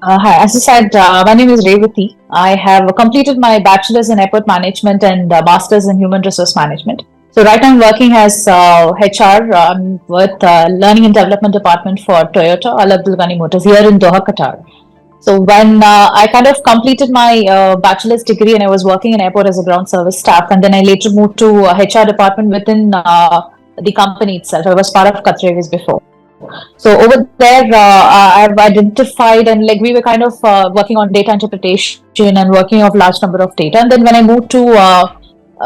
Hi, as I said, my name is Revati. I have completed my bachelor's in airport management and master's in human resource management. So right now I'm working as HR with Learning and Development Department for Toyota Al Abdul Ghani Motors here in Doha, Qatar. So when I kind of completed my bachelor's degree and I was working in airport as a ground service staff, and then I later moved to HR department within the company itself. I was part of Qatar Airways before. So over there, I've identified and like we were kind of working on data interpretation and working of large number of data. And then when I moved to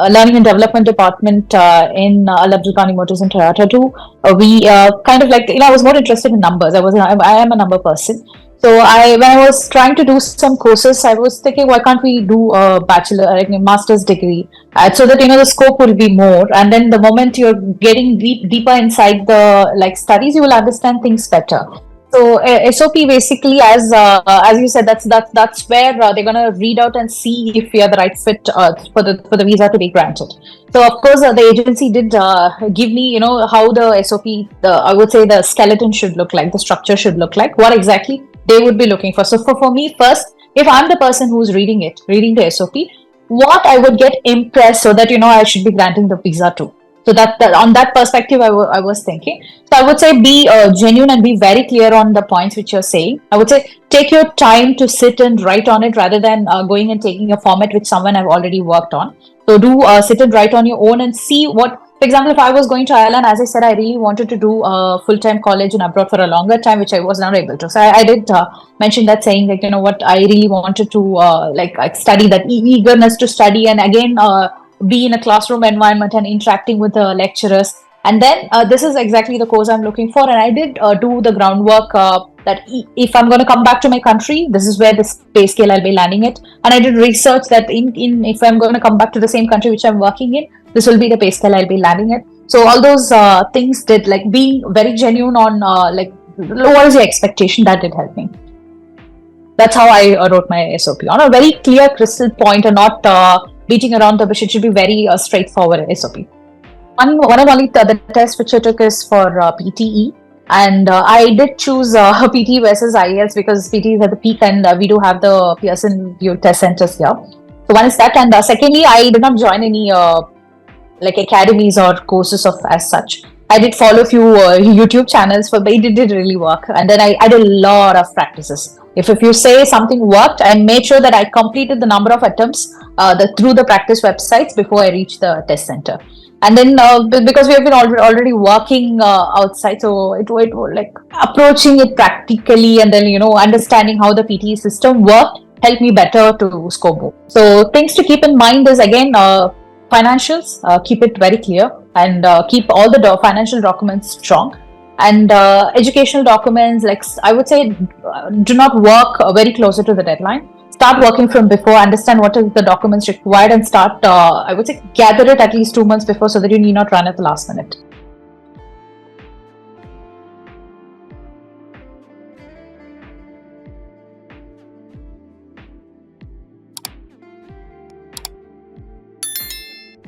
learning and development department in Al Abdul Ghani Motors in Toyota too, we kind of like I was more interested in numbers. I am a number person. So when I was trying to do some courses, I was thinking, why can't we do a bachelor, like a master's degree, so that the scope will be more. And then the moment you're getting deeper inside the like studies, you will understand things better. So SOP basically, as you said, that's where they're gonna read out and see if you are the right fit for the visa to be granted. So of course, the agency did give me, how the SOP, I would say the skeleton should look like, the structure should look like, what exactly they would be looking for. So for me, first, if I'm the person who's reading the SOP, what I would get impressed so that I should be granting the visa to. So that on that perspective, I was thinking. So I would say be genuine and be very clear on the points which you're saying. I would say take your time to sit and write on it rather than going and taking a format which someone have already worked on. So do sit and write on your own and see what. For example, if I was going to Ireland, as I said, I really wanted to do full-time college in abroad for a longer time, which I was not able to. So I did mention that, saying like, what I really wanted to like study, that eagerness to study, and again be in a classroom environment and interacting with the lecturers. And then this is exactly the course I'm looking for. And I did do the groundwork that if I'm going to come back to my country, this is where this pay scale I'll be landing it. And I did research that in if I'm going to come back to the same country which I'm working in, this will be the pay scale I'll be landing it. So all those things did, like being very genuine on like what is your expectation, that did help me. That's how I wrote my SOP on a very clear crystal point and not beating around the bush. It should be very straightforward SOP. One of only the tests which I took is for PTE, and I did choose PTE versus IELTS because PTE is at the peak, and we do have the Pearson VUE test centers here. So one is that, and secondly, I did not join any like academies or courses of as such. I did follow a few YouTube channels, but it did really work. And then I did a lot of practices. If you say something worked, I made sure that I completed the number of attempts through the practice websites before I reached the test center. And then because we have been already working outside, so it like approaching it practically, and then understanding how the PTE system worked helped me better to score more. So things to keep in mind is again financials. Keep it very clear and keep all the financial documents strong. And educational documents, like I would say, do not work very closer to the deadline. Start working from before, understand what is the documents required, and start, I would say, gather it at least 2 months before so that you need not run at the last minute.